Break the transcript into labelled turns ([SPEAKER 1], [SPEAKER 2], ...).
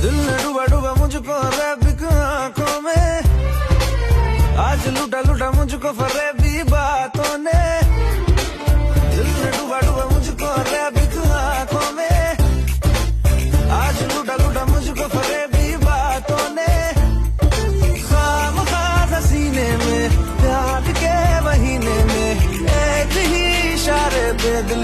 [SPEAKER 1] दिल ने डूबा डूबा मुझको रैबिक आंखों में, आज लूटा लूटा मुझको फरेबी बातों ने। दिल ने डूबा डूबा मुझको रैबिक आंखों में, आज लूटा लूटा मुझको फरेबी बातों ने। खामखास सीने में प्यार के महीने में एक ही इशारे पे दिल